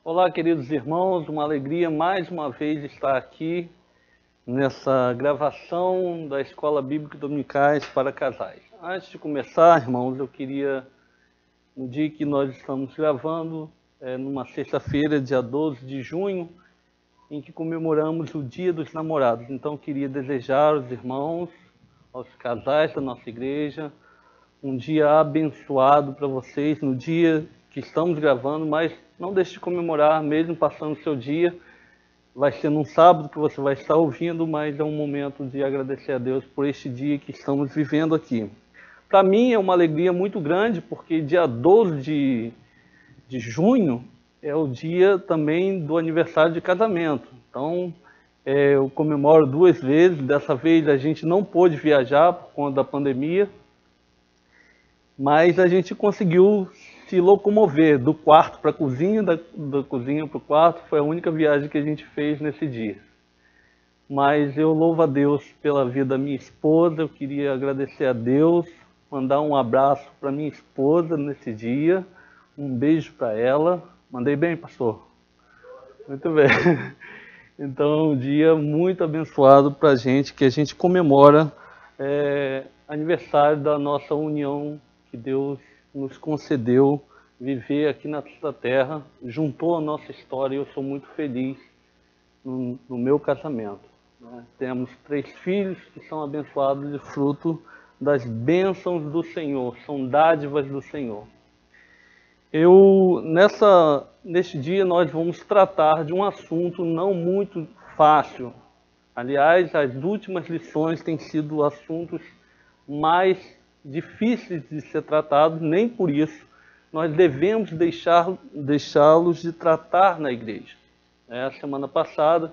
Olá, queridos irmãos, uma alegria mais uma vez estar aqui nessa gravação da Escola Bíblica Dominicais para Casais. Antes de começar, irmãos, eu queria, no dia que nós estamos gravando, numa sexta-feira, dia 12 de junho, em que comemoramos o Dia dos Namorados. Então, eu queria desejar aos irmãos, aos casais da nossa igreja, um dia abençoado para vocês no dia que estamos gravando, mas não deixe de comemorar, mesmo passando o seu dia. Vai ser num sábado que você vai estar ouvindo, mas é um momento de agradecer a Deus por este dia que estamos vivendo aqui. Para mim é uma alegria muito grande, porque dia 12 de junho é o dia também do aniversário de casamento. Então, eu comemoro 2 vezes. Dessa vez a gente não pôde viajar por conta da pandemia, mas a gente conseguiu se locomover do quarto para a cozinha, da cozinha para o quarto. Foi a única viagem que a gente fez nesse dia. Mas eu louvo a Deus pela vida da minha esposa. Eu queria agradecer a Deus, mandar um abraço para minha esposa nesse dia, um beijo para ela. Mandei bem, pastor? Muito bem. Então é um dia muito abençoado para a gente, que a gente comemora aniversário da nossa união, que Deus nos concedeu viver aqui nessa terra, juntou a nossa história, e eu sou muito feliz no meu casamento. Temos 3 filhos que são abençoados de fruto das bênçãos do Senhor, são dádivas do Senhor. Neste dia nós vamos tratar de um assunto não muito fácil. Aliás, as últimas lições têm sido assuntos mais difíceis de ser tratados, nem por isso nós devemos deixá-los de tratar na igreja. A semana passada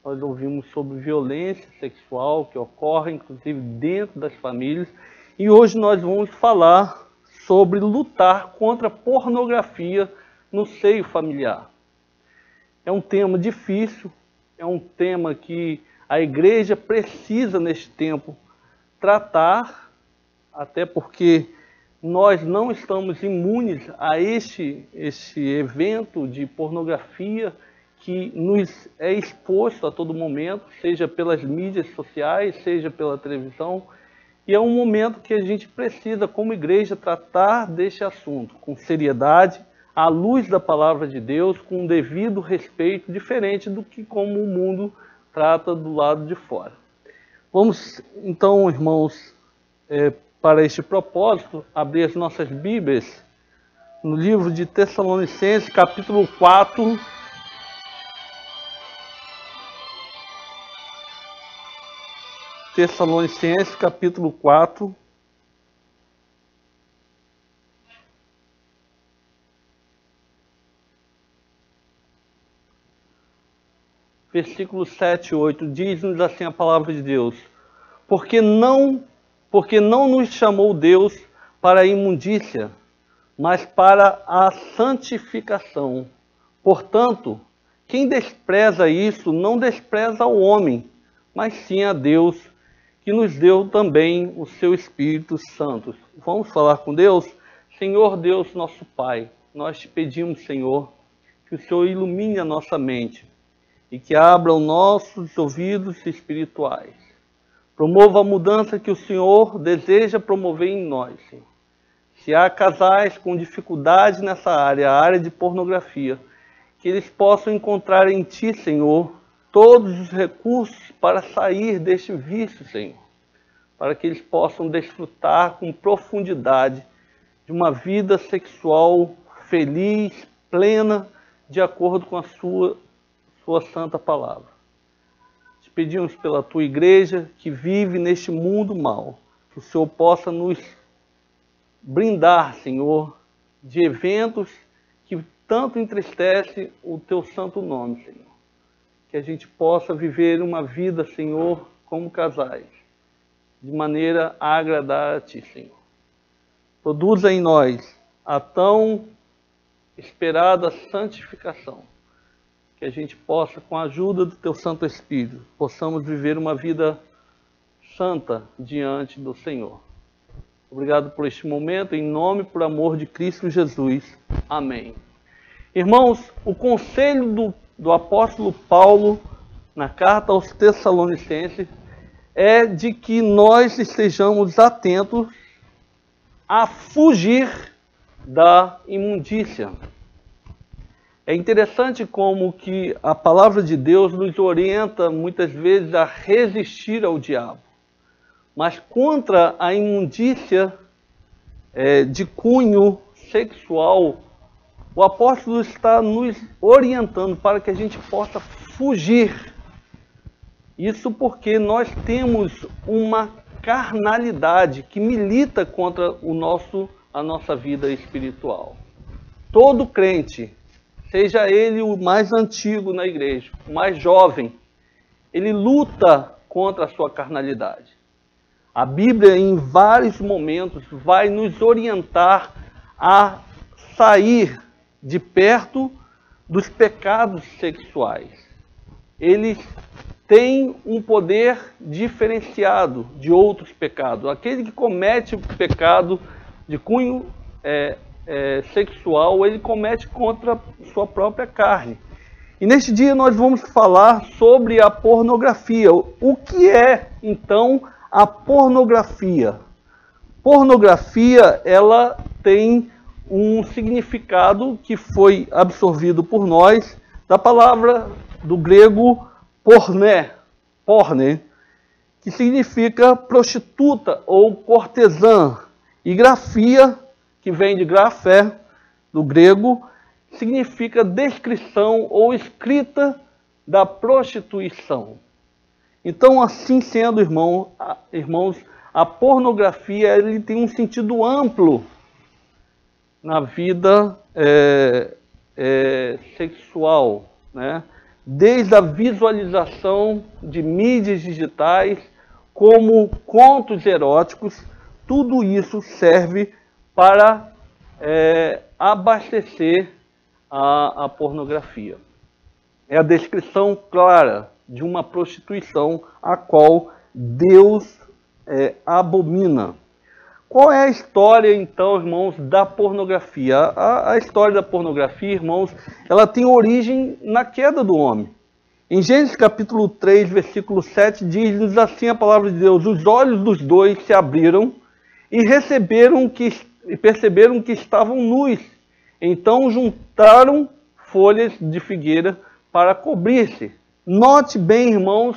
nós ouvimos sobre violência sexual que ocorre inclusive dentro das famílias, e hoje nós vamos falar sobre lutar contra a pornografia no seio familiar. É um tema difícil, é um tema que a igreja precisa neste tempo tratar, até porque nós não estamos imunes a este evento de pornografia que nos é exposto a todo momento, seja pelas mídias sociais, seja pela televisão. E é um momento que a gente precisa, como igreja, tratar deste assunto com seriedade, à luz da palavra de Deus, com um devido respeito, diferente do que como o mundo trata do lado de fora. Vamos então, irmãos, para este propósito, abrir as nossas Bíblias no livro de Tessalonicenses, capítulo 4. Tessalonicenses, capítulo 4. Versículos 7 e 8, diz-nos assim a palavra de Deus: Porque não nos chamou Deus para a imundícia, mas para a santificação. Portanto, quem despreza isso não despreza ao homem, mas sim a Deus, que nos deu também o seu Espírito Santo. Vamos falar com Deus? Senhor Deus, nosso Pai, nós te pedimos, Senhor, que o Senhor ilumine a nossa mente e que abra os nossos ouvidos espirituais. Promova a mudança que o Senhor deseja promover em nós, Senhor. Se há casais com dificuldade nessa área, a área de pornografia, que eles possam encontrar em Ti, Senhor, todos os recursos para sair deste vício, Senhor. Para que eles possam desfrutar com profundidade de uma vida sexual feliz, plena, de acordo com a Sua santa palavra. Te pedimos pela Tua igreja que vive neste mundo mal, que o Senhor possa nos brindar, Senhor, de eventos que tanto entristecem o Teu santo nome, Senhor. Que a gente possa viver uma vida, Senhor, como casais, de maneira a agradar a Ti, Senhor. Produza em nós a tão esperada santificação, que a gente possa, com a ajuda do Teu Santo Espírito, possamos viver uma vida santa diante do Senhor. Obrigado por este momento, em nome e por amor de Cristo Jesus. Amém. Irmãos, o conselho do apóstolo Paulo, na carta aos Tessalonicenses, é de que nós estejamos atentos a fugir da imundícia. É interessante como que a palavra de Deus nos orienta muitas vezes a resistir ao diabo. Mas contra a imundícia de cunho sexual, o apóstolo está nos orientando para que a gente possa fugir. Isso porque nós temos uma carnalidade que milita contra a nossa vida espiritual. Todo crente, seja ele o mais antigo na igreja, o mais jovem, ele luta contra a sua carnalidade. A Bíblia, em vários momentos, vai nos orientar a sair de perto dos pecados sexuais. Eles têm um poder diferenciado de outros pecados. Aquele que comete o pecado de cunho sexual, ele comete contra sua própria carne. E neste dia nós vamos falar sobre a pornografia. O que é, então, a pornografia? Pornografia, ela tem um significado que foi absorvido por nós da palavra do grego porne, que significa prostituta ou cortesã. E grafia, que vem de grafé, do grego, significa descrição ou escrita da prostituição. Então, assim sendo, irmãos, a pornografia ele tem um sentido amplo na vida sexual, né? Desde a visualização de mídias digitais, como contos eróticos, tudo isso serve para abastecer a pornografia. É a descrição clara de uma prostituição a qual Deus abomina. Qual é a história, então, irmãos, da pornografia? A história da pornografia, irmãos, ela tem origem na queda do homem. Em Gênesis capítulo 3, versículo 7, diz-nos assim a palavra de Deus: os olhos dos dois se abriram e perceberam que estavam nus. Então juntaram folhas de figueira para cobrir-se. Note bem, irmãos,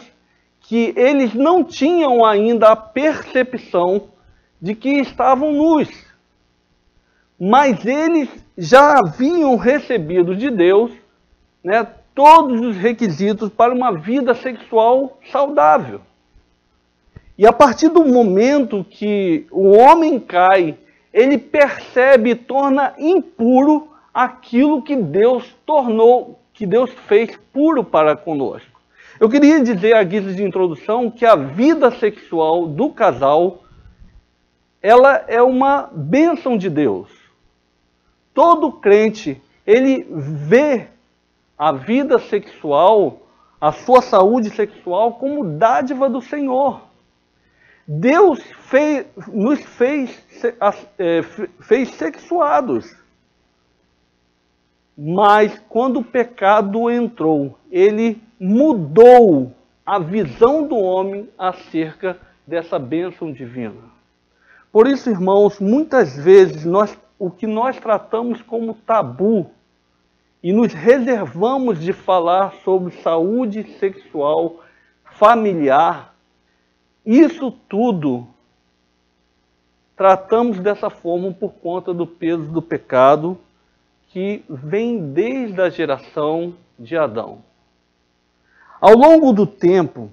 que eles não tinham ainda a percepção de que estavam nus, mas eles já haviam recebido de Deus, né, todos os requisitos para uma vida sexual saudável. E a partir do momento que o homem cai, ele percebe e torna impuro aquilo que Deus fez puro para conosco. Eu queria dizer, à guisa de introdução, que a vida sexual do casal, ela é uma bênção de Deus. Todo crente, ele vê a vida sexual, a sua saúde sexual, como dádiva do Senhor. Deus nos fez sexuados. Mas quando o pecado entrou, ele mudou a visão do homem acerca dessa bênção divina. Por isso, irmãos, muitas vezes o que nós tratamos como tabu e nos reservamos de falar sobre saúde sexual, familiar, isso tudo tratamos dessa forma por conta do peso do pecado que vem desde a geração de Adão. Ao longo do tempo,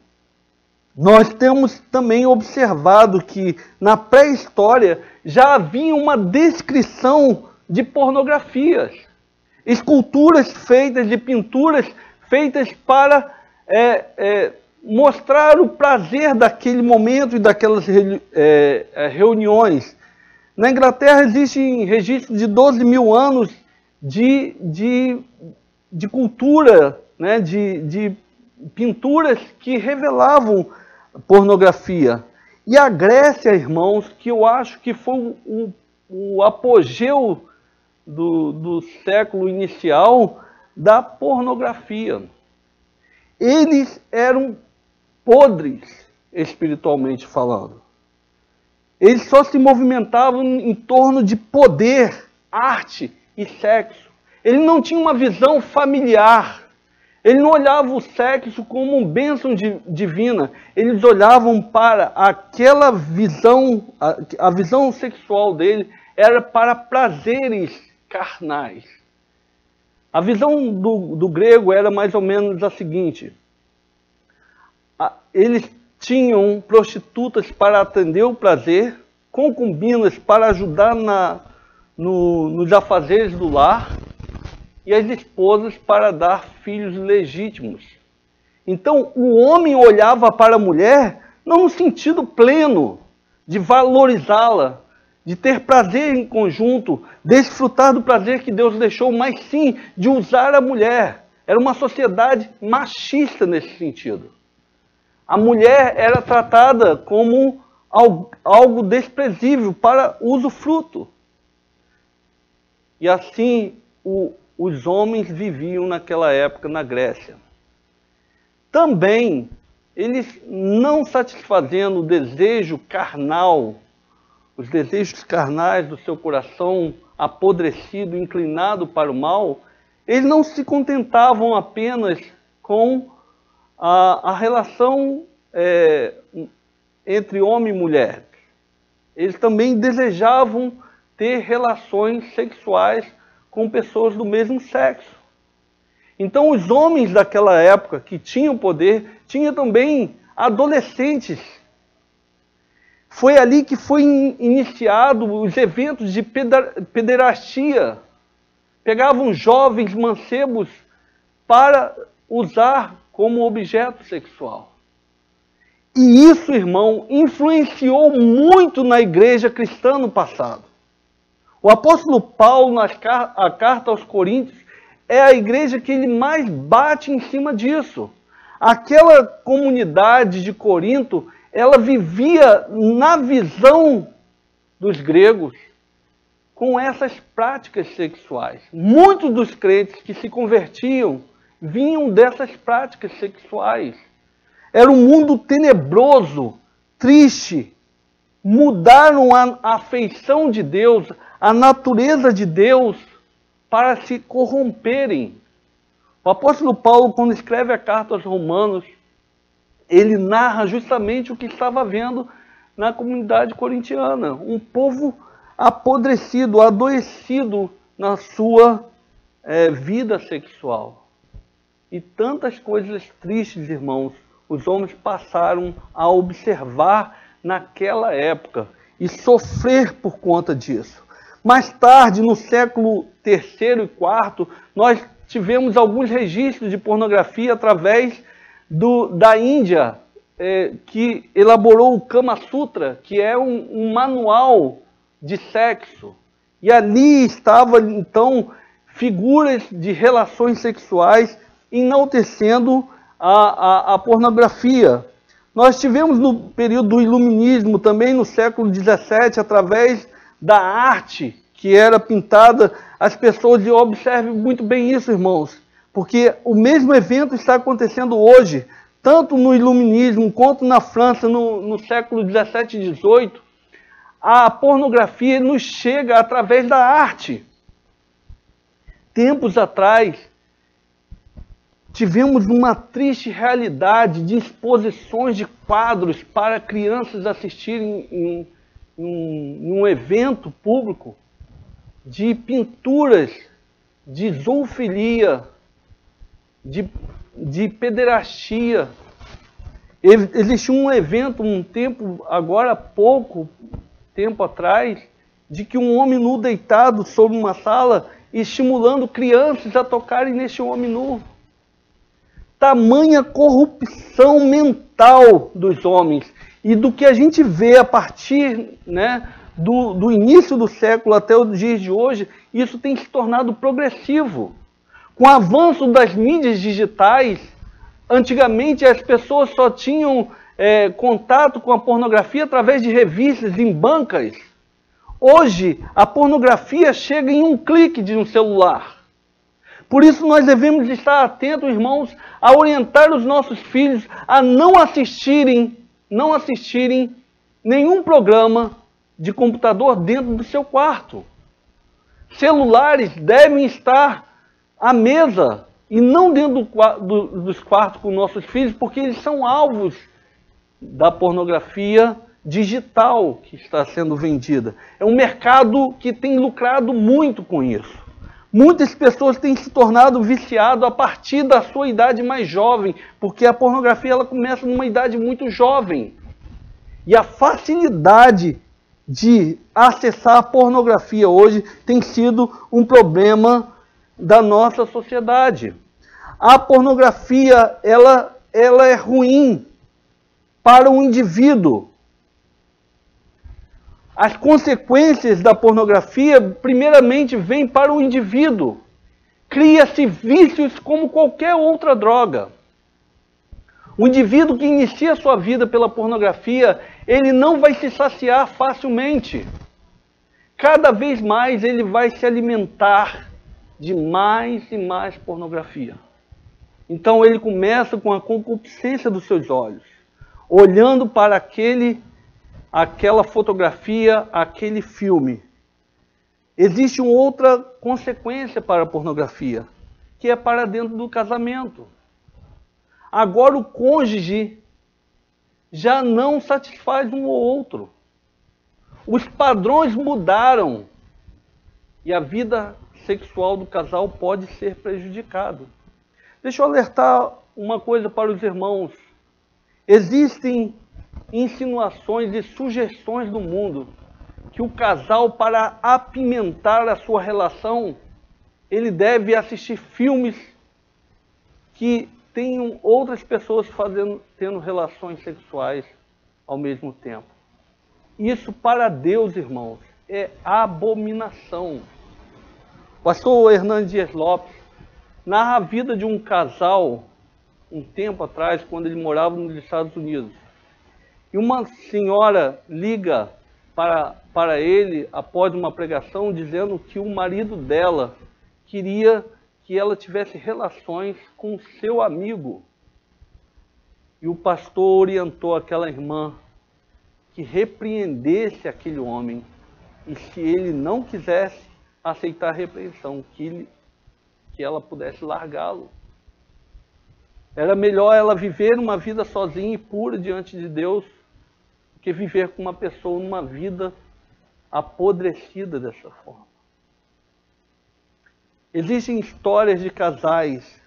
nós temos também observado que na pré-história já havia uma descrição de pornografias, esculturas feitas de pinturas feitas para mostrar o prazer daquele momento e daquelas reuniões. Na Inglaterra existem registros de 12 mil anos de cultura, né, de pinturas que revelavam pornografia. E a Grécia, irmãos, que eu acho que foi o apogeu do século inicial da pornografia. Eles eram podres, espiritualmente falando. Eles só se movimentavam em torno de poder, arte e sexo. Ele não tinha uma visão familiar. Ele não olhava o sexo como uma bênção divina. Eles olhavam para aquela visão, a visão sexual dele era para prazeres carnais. A visão do grego era mais ou menos a seguinte. Eles tinham prostitutas para atender o prazer, concubinas para ajudar nos afazeres do lar, e as esposas para dar filhos legítimos. Então, o homem olhava para a mulher não no sentido pleno de valorizá-la, de ter prazer em conjunto, desfrutar do prazer que Deus deixou, mas sim de usar a mulher. Era uma sociedade machista nesse sentido. A mulher era tratada como algo desprezível para usufruto. E assim os homens viviam naquela época na Grécia. Também, eles não satisfazendo o desejo carnal, os desejos carnais do seu coração apodrecido, inclinado para o mal, eles não se contentavam apenas com a relação entre homem e mulher. Eles também desejavam ter relações sexuais com pessoas do mesmo sexo. Então os homens daquela época que tinham poder, tinham também adolescentes. Foi ali que foi iniciado os eventos de pederastia. Pegavam jovens mancebos para usar como objeto sexual. E isso, irmão, influenciou muito na igreja cristã no passado. O apóstolo Paulo, na carta aos Coríntios, é a igreja que ele mais bate em cima disso. Aquela comunidade de Corinto, ela vivia na visão dos gregos com essas práticas sexuais. Muitos dos crentes que se convertiam vinham dessas práticas sexuais. Era um mundo tenebroso, triste. Mudaram a afeição de Deus, a natureza de Deus, para se corromperem. O apóstolo Paulo, quando escreve a carta aos Romanos, ele narra justamente o que estava vendo na comunidade corintiana. Um povo apodrecido, adoecido na sua vida sexual. E tantas coisas tristes, irmãos, os homens passaram a observar naquela época e sofrer por conta disso. Mais tarde, no século III e IV, nós tivemos alguns registros de pornografia através da Índia, que elaborou o Kama Sutra, que é um manual de sexo. E ali estavam, então, figuras de relações sexuais enaltecendo a pornografia. Nós tivemos no período do Iluminismo, também no século XVII, através da arte que era pintada, as pessoas, e observem muito bem isso, irmãos, porque o mesmo evento está acontecendo hoje, tanto no Iluminismo quanto na França, no século XVII e XVIII, a pornografia nos chega através da arte. Tempos atrás, tivemos uma triste realidade de exposições de quadros para crianças assistirem em um evento público, de pinturas de zoofilia, de pederastia. Existiu um evento, agora pouco tempo atrás, de que um homem nu deitado sobre uma sala, estimulando crianças a tocarem neste homem nu. Tamanha corrupção mental dos homens. E do que a gente vê a partir, do início do século até os dias de hoje, isso tem se tornado progressivo. Com o avanço das mídias digitais, antigamente as pessoas só tinham contato com a pornografia através de revistas em bancas. Hoje, a pornografia chega em um clique de um celular. Por isso nós devemos estar atentos, irmãos, a orientar os nossos filhos a não assistirem nenhum programa de computador dentro do seu quarto. Celulares devem estar à mesa e não dentro dos quartos com nossos filhos, porque eles são alvos da pornografia digital que está sendo vendida. É um mercado que tem lucrado muito com isso. Muitas pessoas têm se tornado viciadas a partir da sua idade mais jovem, porque a pornografia ela começa numa idade muito jovem. E a facilidade de acessar a pornografia hoje tem sido um problema da nossa sociedade. A pornografia ela é ruim para o indivíduo. As consequências da pornografia, primeiramente, vêm para o indivíduo. Cria-se vícios como qualquer outra droga. O indivíduo que inicia sua vida pela pornografia, ele não vai se saciar facilmente. Cada vez mais ele vai se alimentar de mais e mais pornografia. Então ele começa com a concupiscência dos seus olhos, olhando para aquela fotografia, aquele filme. Existe uma outra consequência para a pornografia, que é para dentro do casamento. Agora o cônjuge já não satisfaz um ou outro. Os padrões mudaram e a vida sexual do casal pode ser prejudicada. Deixa eu alertar uma coisa para os irmãos. Existem insinuações e sugestões do mundo que o casal, para apimentar a sua relação, ele deve assistir filmes que tenham outras pessoas tendo relações sexuais ao mesmo tempo. Isso para Deus, irmãos, é abominação. O pastor Hernandes Dias Lopes narra a vida de um casal um tempo atrás, quando ele morava nos Estados Unidos. E uma senhora liga para ele após uma pregação dizendo que o marido dela queria que ela tivesse relações com seu amigo. E o pastor orientou aquela irmã que repreendesse aquele homem. E se ele não quisesse aceitar a repreensão, que ela pudesse largá-lo. Era melhor ela viver uma vida sozinha e pura diante de Deus, que viver com uma pessoa numa vida apodrecida dessa forma. Existem histórias de casais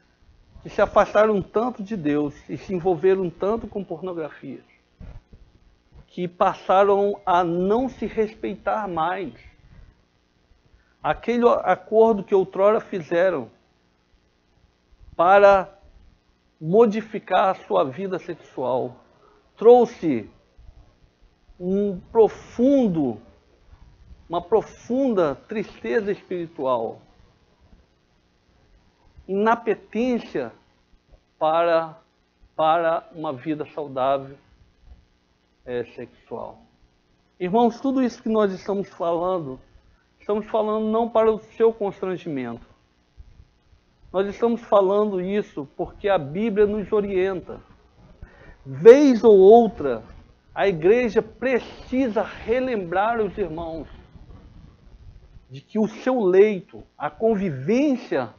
que se afastaram tanto de Deus e se envolveram tanto com pornografia, que passaram a não se respeitar mais. Aquele acordo que outrora fizeram para modificar a sua vida sexual trouxe uma profunda tristeza espiritual, inapetência para uma vida saudável sexual. Irmãos, tudo isso que nós estamos falando não para o seu constrangimento. Nós estamos falando isso porque a Bíblia nos orienta. Vez ou outra, a igreja precisa relembrar os irmãos de que o seu leito, a convivência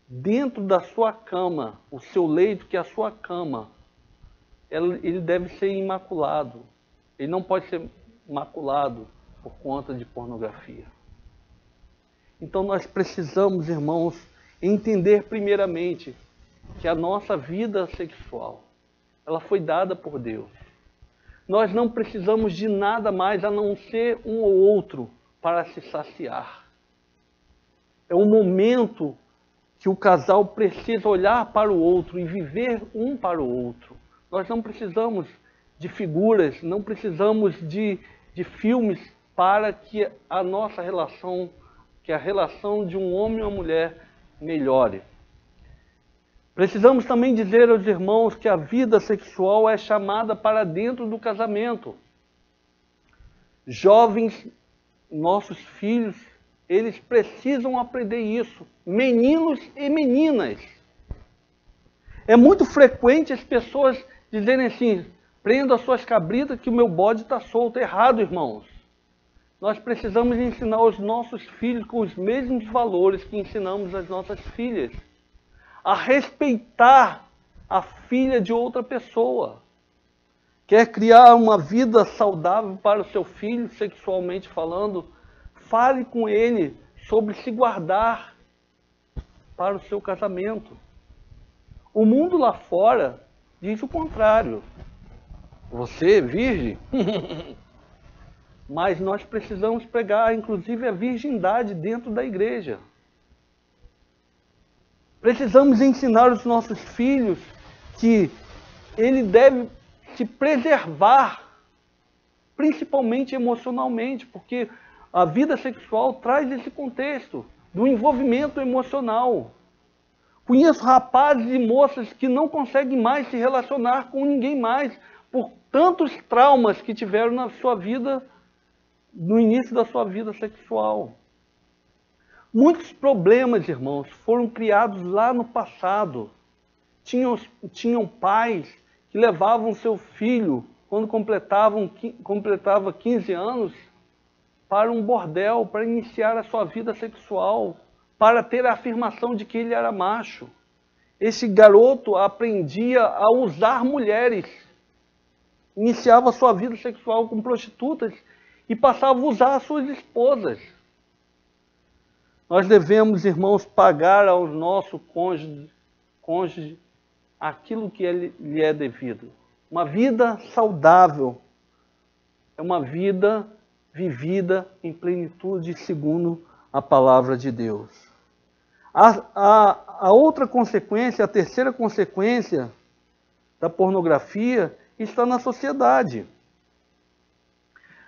dentro da sua cama, o seu leito, que é a sua cama, ele deve ser imaculado. Ele não pode ser maculado por conta de pornografia. Então nós precisamos, irmãos, entender primeiramente que a nossa vida sexual, ela foi dada por Deus. Nós não precisamos de nada mais a não ser um ou outro para se saciar. É um momento que o casal precisa olhar para o outro e viver um para o outro. Nós não precisamos de figuras, não precisamos de filmes para que a nossa relação, que a relação de um homem e uma mulher melhore. Precisamos também dizer aos irmãos que a vida sexual é chamada para dentro do casamento. Jovens nossos filhos, eles precisam aprender isso, meninos e meninas. É muito frequente as pessoas dizerem assim, prenda as suas cabritas que o meu bode está solto. Errado, irmãos. Nós precisamos ensinar os nossos filhos com os mesmos valores que ensinamos às nossas filhas. A respeitar a filha de outra pessoa. Quer criar uma vida saudável para o seu filho, sexualmente falando? Fale com ele sobre se guardar para o seu casamento. O mundo lá fora diz o contrário. Você, virgem? Mas nós precisamos pregar, inclusive, a virgindade dentro da igreja. Precisamos ensinar os nossos filhos que ele deve se preservar, principalmente emocionalmente, porque a vida sexual traz esse contexto do envolvimento emocional. Conheço rapazes e moças que não conseguem mais se relacionar com ninguém mais por tantos traumas que tiveram na sua vida, no início da sua vida sexual. Muitos problemas, irmãos, foram criados lá no passado. Tinham pais que levavam seu filho, quando completava 15 anos, para um bordel, para iniciar a sua vida sexual, para ter a afirmação de que ele era macho. Esse garoto aprendia a usar mulheres, iniciava a sua vida sexual com prostitutas e passava a usar as suas esposas. Nós devemos, irmãos, pagar ao nosso cônjuge aquilo que lhe é devido. Uma vida saudável é uma vida vivida em plenitude segundo a palavra de Deus. A outra consequência, a terceira consequência da pornografia está na sociedade.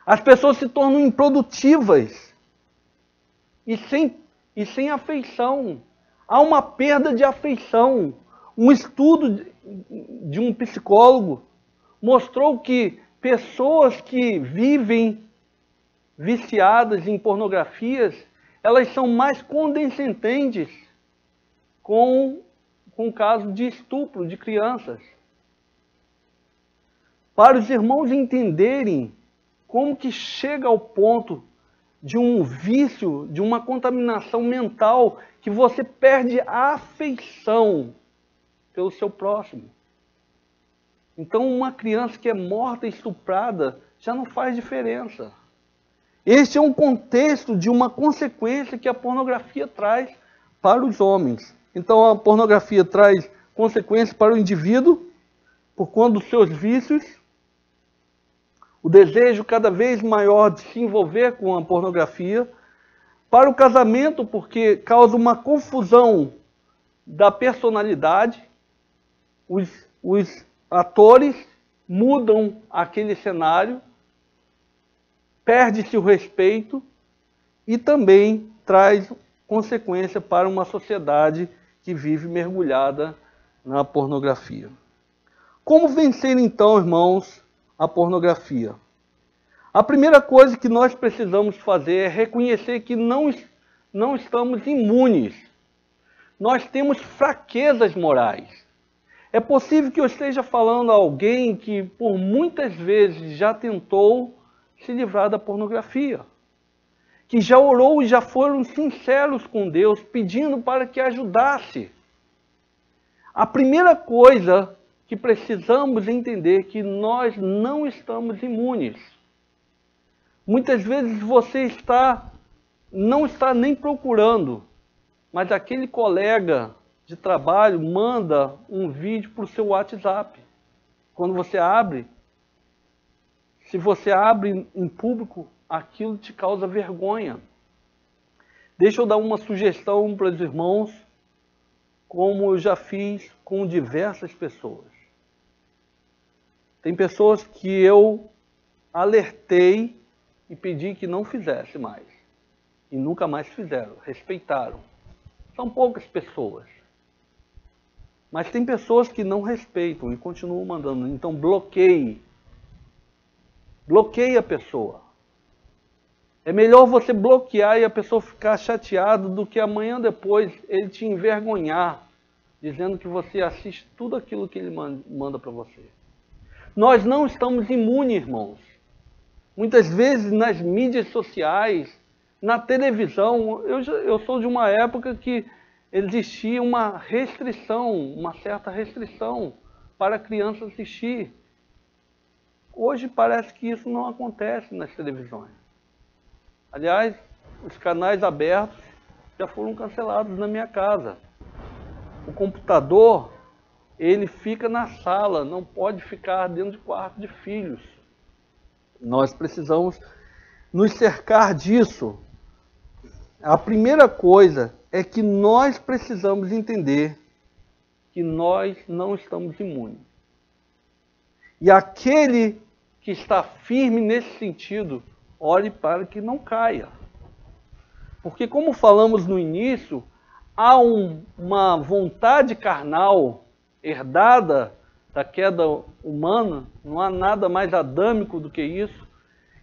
As pessoas se tornam improdutivas e sem afeição. Há uma perda de afeição. Um estudo de um psicólogo mostrou que pessoas que vivem viciadas em pornografias, elas são mais condescendentes com o caso de estupro de crianças. Para os irmãos entenderem como que chega ao ponto de um vício, de uma contaminação mental, que você perde a afeição pelo seu próximo. Então, uma criança que é morta e estuprada já não faz diferença. Este é um contexto de uma consequência que a pornografia traz para os homens. Então, a pornografia traz consequências para o indivíduo, por conta dos seus vícios, o desejo cada vez maior de se envolver com a pornografia, para o casamento, porque causa uma confusão da personalidade, os atores mudam aquele cenário, perde-se o respeito e também traz consequência para uma sociedade que vive mergulhada na pornografia. Como vencer então, irmãos, a pornografia? A primeira coisa que nós precisamos fazer é reconhecer que não estamos imunes. Nós temos fraquezas morais. É possível que eu esteja falando a alguém que por muitas vezes já tentou se livrar da pornografia, que já orou e já foram sinceros com Deus, pedindo para que ajudasse. A primeira coisa que precisamos entender é que nós não estamos imunes. Muitas vezes você não está nem procurando, mas aquele colega de trabalho manda um vídeo para o seu WhatsApp. Quando você abre, se você abre em público, aquilo te causa vergonha. Deixa eu dar uma sugestão para os irmãos, como eu já fiz com diversas pessoas. Tem pessoas que eu alertei e pedi que não fizesse mais. E nunca mais fizeram, respeitaram. São poucas pessoas. Mas tem pessoas que não respeitam e continuam mandando. Então bloqueie. Bloqueie a pessoa. É melhor você bloquear e a pessoa ficar chateada do que amanhã depois ele te envergonhar, dizendo que você assiste tudo aquilo que ele manda para você. Nós não estamos imunes, irmãos. Muitas vezes nas mídias sociais, na televisão, eu sou de uma época que existia uma restrição, uma certa restrição para a criança assistir. Hoje parece que isso não acontece nas televisões. Aliás, os canais abertos já foram cancelados na minha casa. O computador, ele fica na sala, não pode ficar dentro de quarto de filhos. Nós precisamos nos cercar disso. A primeira coisa é que nós precisamos entender que nós não estamos imunes. E aquele que está firme nesse sentido, ore para que não caia. Porque, como falamos no início, há uma vontade carnal herdada da queda humana, não há nada mais adâmico do que isso,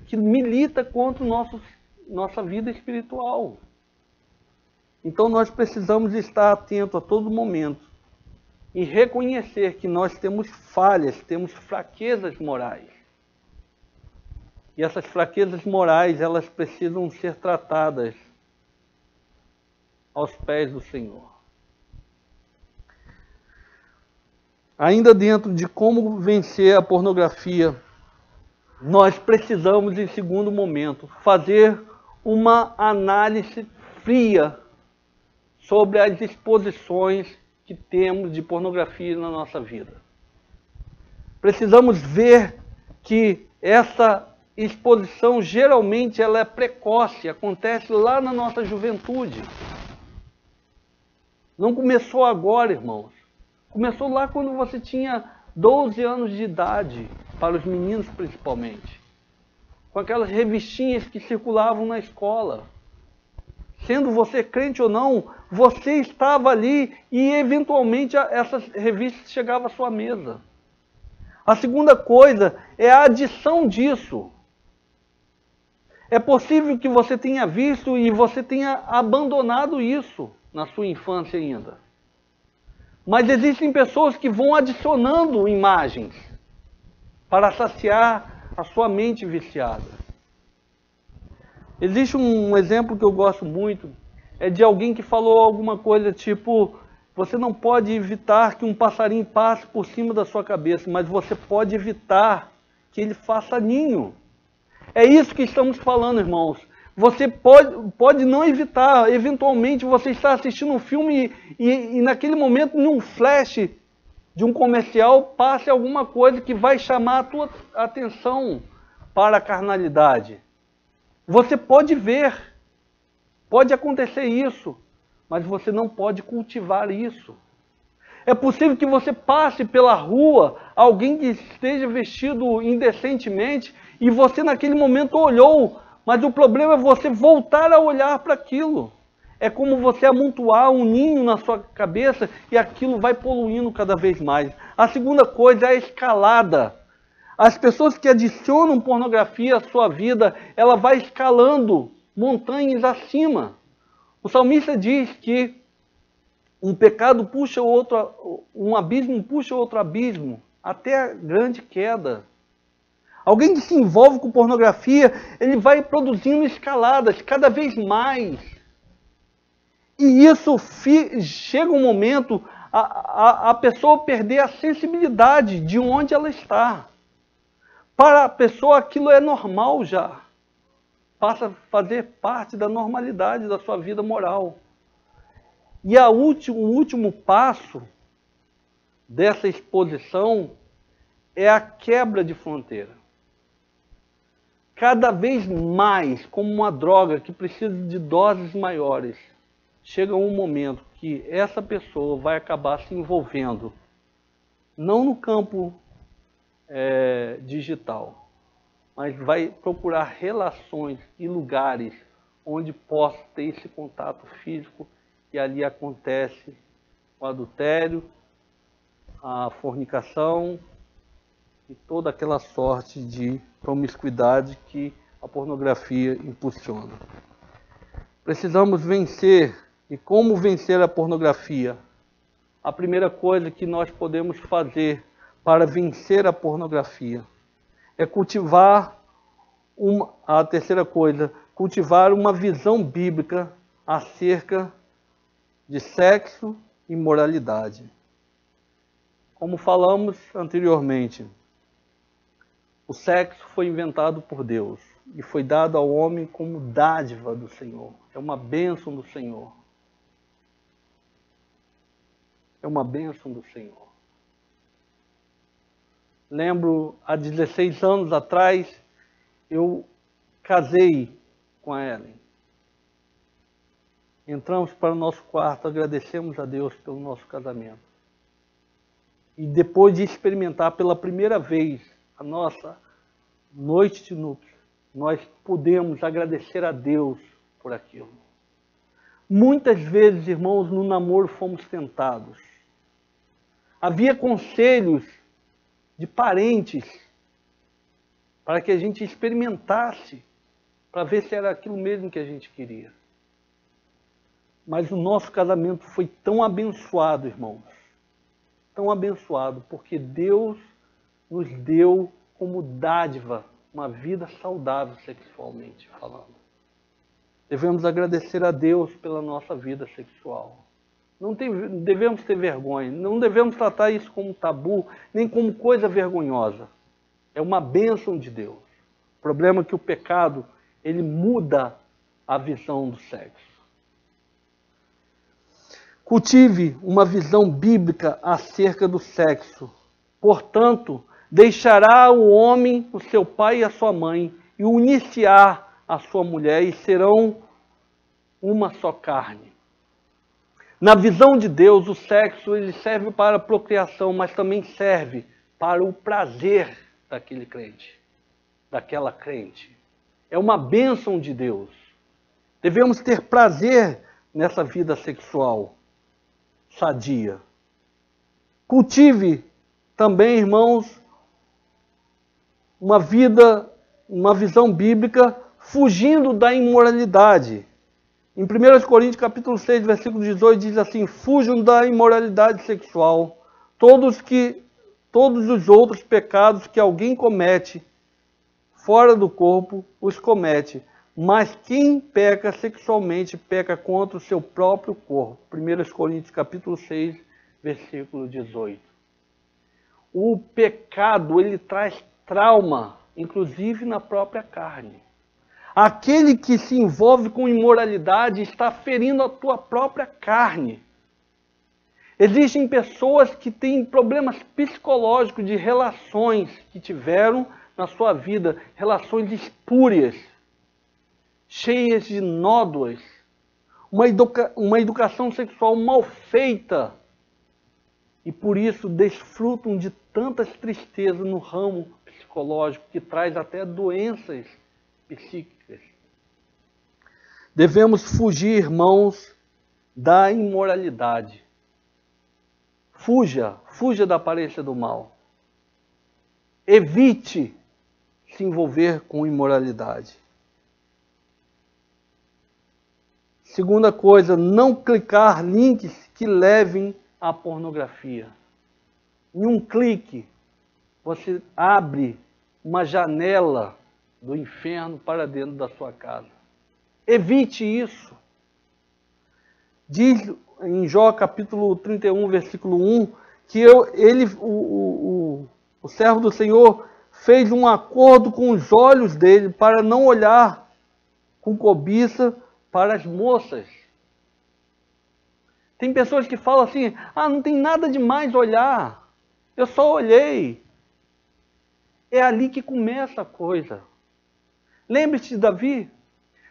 que milita contra nossa vida espiritual. Então nós precisamos estar atentos a todo momento e reconhecer que nós temos falhas, temos fraquezas morais. E essas fraquezas morais, elas precisam ser tratadas aos pés do Senhor. Ainda dentro de como vencer a pornografia, nós precisamos, em segundo momento, fazer uma análise fria sobre as exposições que temos de pornografia na nossa vida. Precisamos ver que essa exposição geralmente ela é precoce, acontece lá na nossa juventude. Não começou agora, irmãos. Começou lá quando você tinha 12 anos de idade, para os meninos principalmente. Com aquelas revistinhas que circulavam na escola. Sendo você crente ou não, você estava ali e eventualmente essas revistas chegavam à sua mesa. A segunda coisa é a adição disso. É possível que você tenha visto e você tenha abandonado isso na sua infância ainda. Mas existem pessoas que vão adicionando imagens para saciar a sua mente viciada. Existe um exemplo que eu gosto muito, é de alguém que falou alguma coisa tipo, você não pode evitar que um passarinho passe por cima da sua cabeça, mas você pode evitar que ele faça ninho. É isso que estamos falando, irmãos. Você pode não evitar, eventualmente você está assistindo um filme e naquele momento, num flash de um comercial, passe alguma coisa que vai chamar a tua atenção para a carnalidade. Você pode ver, pode acontecer isso, mas você não pode cultivar isso. É possível que você passe pela rua, alguém que esteja vestido indecentemente, e você naquele momento olhou, mas o problema é você voltar a olhar para aquilo. É como você amontoar um ninho na sua cabeça e aquilo vai poluindo cada vez mais. A segunda coisa é a escalada. As pessoas que adicionam pornografia à sua vida, ela vai escalando montanhas acima. O salmista diz que um pecado puxa o outro, um abismo puxa outro abismo, até a grande queda. Alguém que se envolve com pornografia, ele vai produzindo escaladas cada vez mais. E isso chega um momento a pessoa perder a sensibilidade de onde ela está. Para a pessoa aquilo é normal já. Passa a fazer parte da normalidade da sua vida moral. E o último passo dessa exposição é a quebra de fronteira. Cada vez mais, como uma droga que precisa de doses maiores, chega um momento que essa pessoa vai acabar se envolvendo, não no campo digital, mas vai procurar relações e lugares onde possa ter esse contato físico e ali acontece o adultério, a fornicação e toda aquela sorte de promiscuidade que a pornografia impulsiona. Precisamos vencer. E como vencer a pornografia? A primeira coisa que nós podemos fazer para vencer a pornografia é cultivar a terceira coisa, cultivar uma visão bíblica acerca de sexo e moralidade. Como falamos anteriormente, o sexo foi inventado por Deus e foi dado ao homem como dádiva do Senhor. É uma bênção do Senhor. É uma bênção do Senhor. Lembro, há 16 anos atrás, eu casei com a Ellen. Entramos para o nosso quarto, agradecemos a Deus pelo nosso casamento. E depois de experimentar pela primeira vez a nossa noite de núpcias, nós podemos agradecer a Deus por aquilo. Muitas vezes, irmãos, no namoro fomos tentados. Havia conselhos de parentes para que a gente experimentasse, para ver se era aquilo mesmo que a gente queria. Mas o nosso casamento foi tão abençoado, irmãos. Tão abençoado, porque Deus nos deu como dádiva uma vida saudável sexualmente falando. Devemos agradecer a Deus pela nossa vida sexual. Não devemos ter vergonha, não devemos tratar isso como tabu, nem como coisa vergonhosa. É uma bênção de Deus. O problema é que o pecado, ele muda a visão do sexo. Cultive uma visão bíblica acerca do sexo. Portanto, deixará o homem, o seu pai e a sua mãe, e unir-se-á a sua mulher, e serão uma só carne. Na visão de Deus, o sexo ele serve para a procriação, mas também serve para o prazer daquele crente, daquela crente. É uma bênção de Deus. Devemos ter prazer nessa vida sexual sadia. Cultive também, irmãos, uma visão bíblica fugindo da imoralidade. Em 1 Coríntios capítulo 6, versículo 18, diz assim: fujam da imoralidade sexual, todos os outros pecados que alguém comete fora do corpo, os comete. Mas quem peca sexualmente, peca contra o seu próprio corpo. 1 Coríntios capítulo 6, versículo 18. O pecado, ele traz trauma, inclusive na própria carne. Aquele que se envolve com imoralidade está ferindo a tua própria carne. Existem pessoas que têm problemas psicológicos de relações que tiveram na sua vida, relações espúrias, cheias de nódoas, uma educação sexual mal feita, e por isso desfrutam de tantas tristezas no ramo psicológico, que traz até doenças psíquicas. Devemos fugir, irmãos, da imoralidade. Fuja da aparência do mal. Evite se envolver com imoralidade. Segunda coisa, não clicar links que levem à pornografia. Em um clique, você abre uma janela do inferno para dentro da sua casa. Evite isso. Diz em Jó capítulo 31, versículo 1, que o servo do Senhor fez um acordo com os olhos dele para não olhar com cobiça para as moças. Tem pessoas que falam assim: não tem nada demais olhar, eu só olhei. É ali que começa a coisa. Lembre-se de Davi.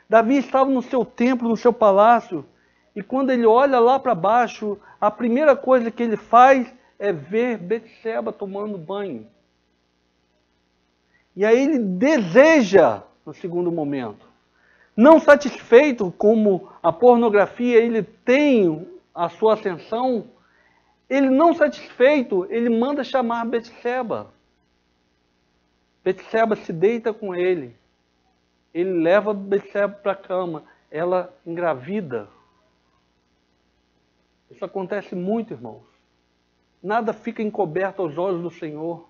Davi estava no seu templo, no seu palácio, e quando ele olha lá para baixo, a primeira coisa que ele faz é ver Betseba tomando banho. E aí ele deseja, no segundo momento. Não satisfeito como a pornografia, ele tem a sua ascensão, ele não satisfeito, ele manda chamar Betseba. Betseba se deita com ele. Ele leva Betseba para a cama, ela engravida. Isso acontece muito, irmãos. Nada fica encoberto aos olhos do Senhor.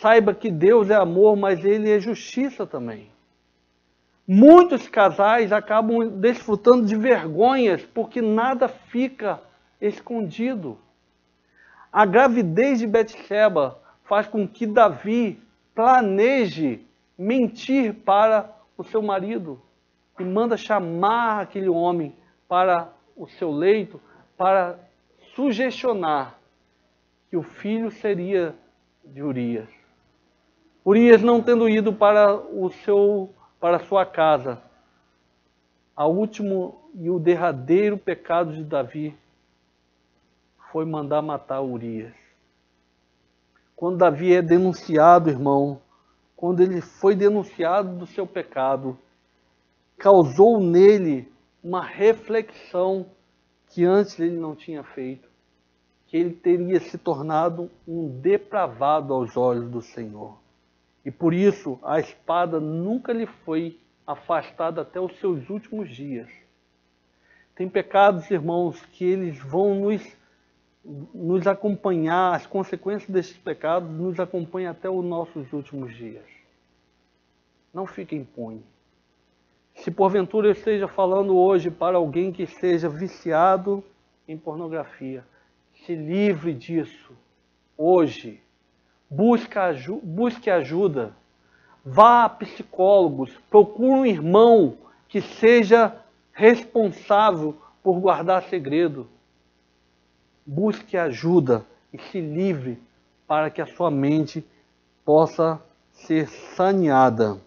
Saiba que Deus é amor, mas Ele é justiça também. Muitos casais acabam desfrutando de vergonhas porque nada fica escondido. A gravidez de Betseba faz com que Davi planeje mentir para o seu marido e manda chamar aquele homem para o seu leito para sugestionar que o filho seria de Urias. Urias não tendo ido para a sua casa. O último e o derradeiro pecado de Davi foi mandar matar Urias. Quando Davi é denunciado, irmão, quando ele foi denunciado do seu pecado, causou nele uma reflexão que antes ele não tinha feito, que ele teria se tornado um depravado aos olhos do Senhor. E por isso a espada nunca lhe foi afastada até os seus últimos dias. Tem pecados, irmãos, que eles vão nos acompanhar, as consequências desses pecados nos acompanham até os nossos últimos dias. Não fique impune. Se porventura eu esteja falando hoje para alguém que esteja viciado em pornografia, se livre disso hoje. Busque ajuda. Vá a psicólogos. Procure um irmão que seja responsável por guardar segredo. Busque ajuda e se livre para que a sua mente possa ser saneada.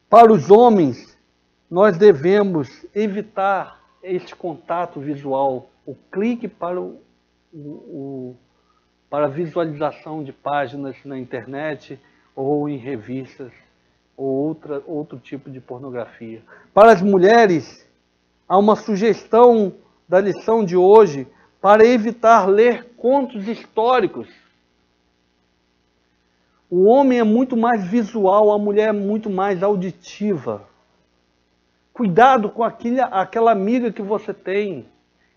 Para os homens, nós devemos evitar esse contato visual, o clique para para a visualização de páginas na internet ou em revistas ou outro tipo de pornografia. Para as mulheres, há uma sugestão da lição de hoje para evitar ler contos históricos. O homem é muito mais visual, a mulher é muito mais auditiva. Cuidado com aquela amiga que você tem,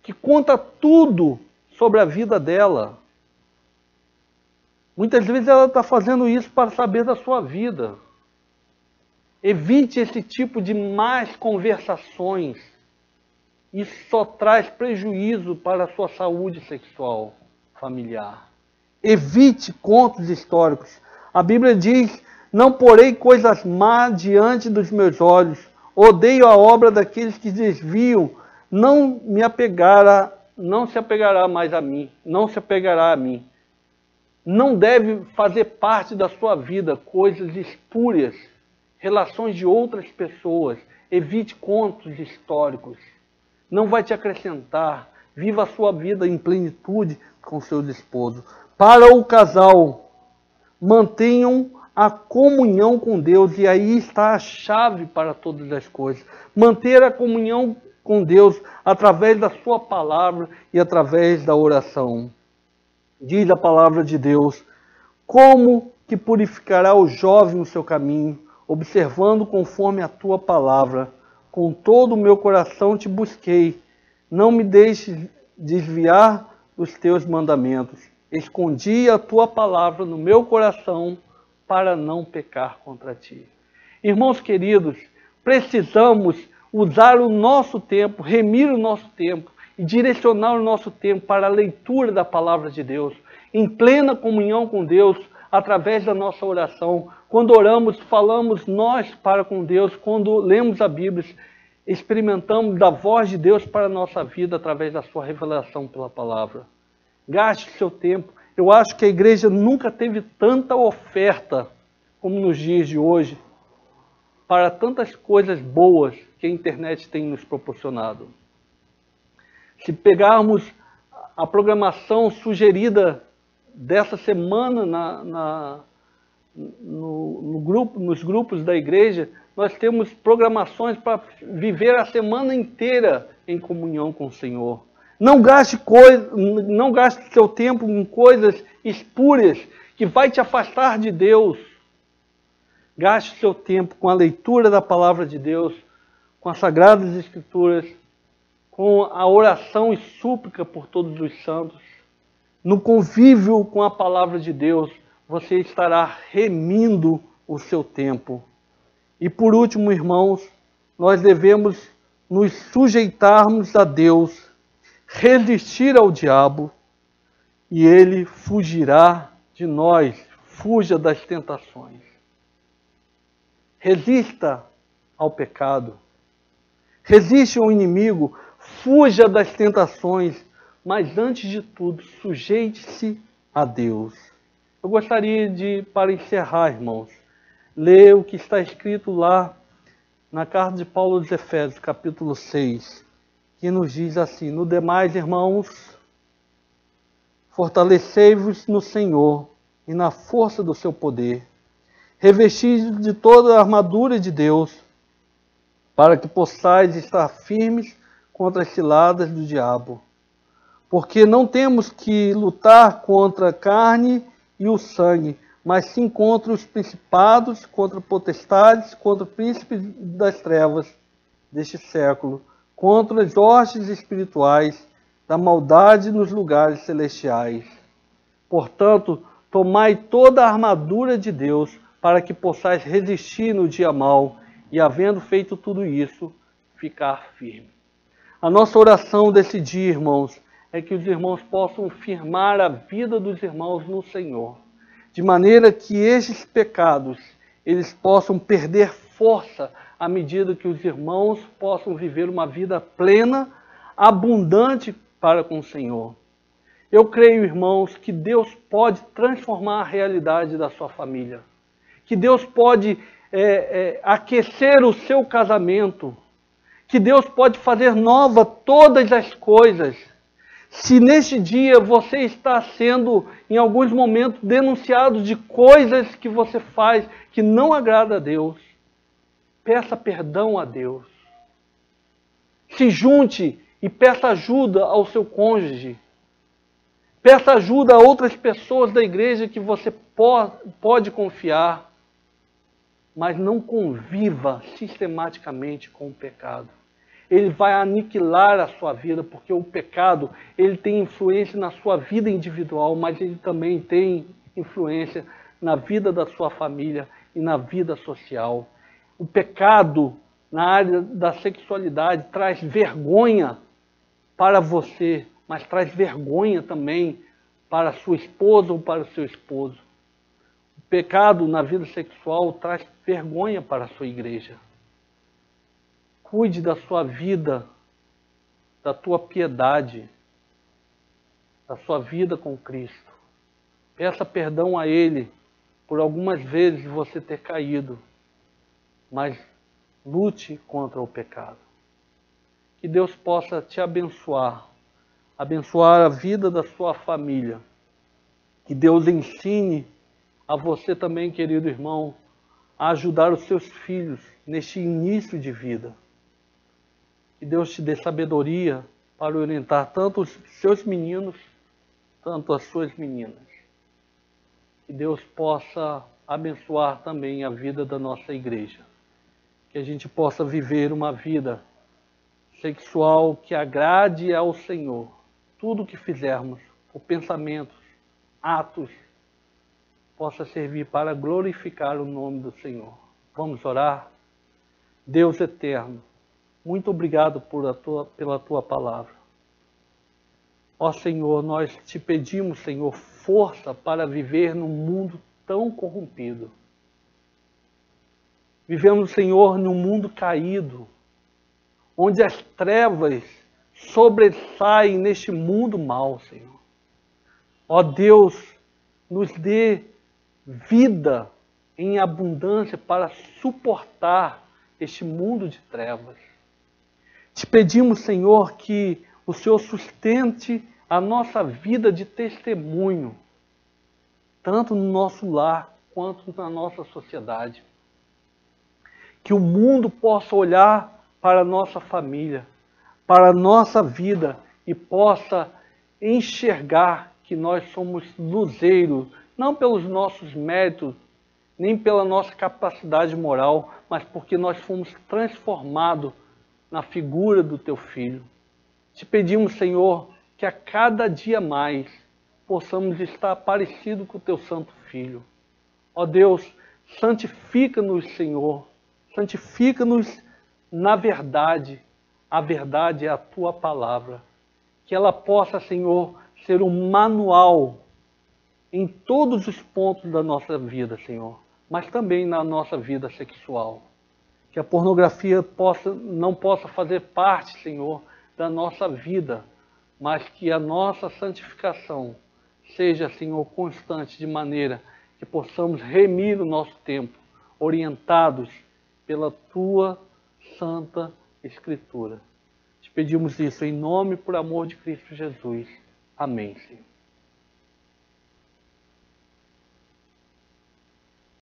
que conta tudo sobre a vida dela. Muitas vezes ela está fazendo isso para saber da sua vida. Evite esse tipo de más conversações. Isso só traz prejuízo para a sua saúde sexual familiar. Evite contos históricos. A Bíblia diz: não porei coisas más diante dos meus olhos. Odeio a obra daqueles que desviam. Não se apegará mais a mim. Não se apegará a mim. Não deve fazer parte da sua vida coisas espúrias, relações de outras pessoas. Evite contos históricos. Não vai te acrescentar. Viva a sua vida em plenitude com seu esposo. Para o casal, mantenham a comunhão com Deus, e aí está a chave para todas as coisas. Manter a comunhão com Deus através da sua palavra e através da oração. Diz a palavra de Deus: como que purificará o jovem o seu caminho, observando conforme a tua palavra. Com todo o meu coração te busquei, não me deixes desviar dos teus mandamentos. Escondi a tua palavra no meu coração para não pecar contra ti. Irmãos queridos, precisamos usar o nosso tempo, remir o nosso tempo e direcionar o nosso tempo para a leitura da palavra de Deus, em plena comunhão com Deus, através da nossa oração. Quando oramos, falamos nós para com Deus. Quando lemos a Bíblia, experimentamos da voz de Deus para a nossa vida através da sua revelação pela palavra. Gaste seu tempo. Eu acho que a igreja nunca teve tanta oferta como nos dias de hoje para tantas coisas boas que a internet tem nos proporcionado. Se pegarmos a programação sugerida dessa semana nos grupos da igreja, nós temos programações para viver a semana inteira em comunhão com o Senhor. Não gaste seu tempo em coisas espúrias que vai te afastar de Deus. Gaste o seu tempo com a leitura da palavra de Deus, com as Sagradas Escrituras, com a oração e súplica por todos os santos. No convívio com a palavra de Deus, você estará remindo o seu tempo. E por último, irmãos, nós devemos nos sujeitarmos a Deus, resistir ao diabo, e ele fugirá de nós. Fuja das tentações. Resista ao pecado. Resiste ao inimigo. Fuja das tentações. Mas antes de tudo, sujeite-se a Deus. Eu gostaria de, para encerrar, irmãos, ler o que está escrito lá na carta de Paulo aos Efésios, capítulo 6, que nos diz assim: no demais, irmãos, fortalecei-vos no Senhor e na força do seu poder. Revesti-vos de toda a armadura de Deus, para que possais estar firmes contra as ciladas do diabo. Porque não temos que lutar contra a carne e o sangue, mas sim contra os principados, contra potestades, contra príncipes das trevas deste século, contra as hostes espirituais da maldade nos lugares celestiais. Portanto, tomai toda a armadura de Deus, para que possais resistir no dia mau, e havendo feito tudo isso, ficar firme. A nossa oração desse dia, irmãos, é que os irmãos possam firmar a vida dos irmãos no Senhor, de maneira que estes pecados, eles possam perder força à medida que os irmãos possam viver uma vida plena, abundante para com o Senhor. Eu creio, irmãos, que Deus pode transformar a realidade da sua família, que Deus pode aquecer o seu casamento, que Deus pode fazer nova todas as coisas. Se neste dia você está sendo, em alguns momentos, denunciado de coisas que você faz que não agrada a Deus, peça perdão a Deus. Se junte e peça ajuda ao seu cônjuge. Peça ajuda a outras pessoas da igreja que você pode confiar. Mas não conviva sistematicamente com o pecado. Ele vai aniquilar a sua vida, porque o pecado ele tem influência na sua vida individual, mas ele também tem influência na vida da sua família e na vida social. O pecado na área da sexualidade traz vergonha para você, mas traz vergonha também para a sua esposa ou para o seu esposo. O pecado na vida sexual traz vergonha para a sua igreja. Cuide da sua vida, da tua piedade, da sua vida com Cristo. Peça perdão a Ele por algumas vezes você ter caído, mas lute contra o pecado. Que Deus possa te abençoar, abençoar a vida da sua família. Que Deus ensine a você também, querido irmão, a ajudar os seus filhos neste início de vida. Que Deus te dê sabedoria para orientar tanto os seus meninos, tanto as suas meninas. Que Deus possa abençoar também a vida da nossa igreja. Que a gente possa viver uma vida sexual que agrade ao Senhor. Tudo o que fizermos, por pensamentos, atos, possa servir para glorificar o nome do Senhor. Vamos orar? Deus eterno, muito obrigado pela tua palavra. Ó Senhor, nós te pedimos, Senhor, força para viver num mundo tão corrompido. Vivemos, Senhor, num mundo caído, onde as trevas sobressaem neste mundo mau, Senhor. Ó Deus, nos dê vida em abundância para suportar este mundo de trevas. Te pedimos, Senhor, que o Senhor sustente a nossa vida de testemunho, tanto no nosso lar quanto na nossa sociedade. Que o mundo possa olhar para a nossa família, para a nossa vida e possa enxergar que nós somos luzeiros, não pelos nossos méritos nem pela nossa capacidade moral, mas porque nós fomos transformados na figura do Teu Filho. Te pedimos, Senhor, que a cada dia mais possamos estar parecido com o Teu Santo Filho. Ó Deus, santifica-nos, Senhor, santifica-nos na verdade. A verdade é a Tua palavra. Que ela possa, Senhor, ser um manual em todos os pontos da nossa vida, Senhor, mas também na nossa vida sexual. Que a pornografia não possa fazer parte, Senhor, da nossa vida, mas que a nossa santificação seja, Senhor, constante, de maneira que possamos remir o nosso tempo, orientados pela Tua Santa Escritura. Te pedimos isso em nome e por amor de Cristo Jesus. Amém, Senhor.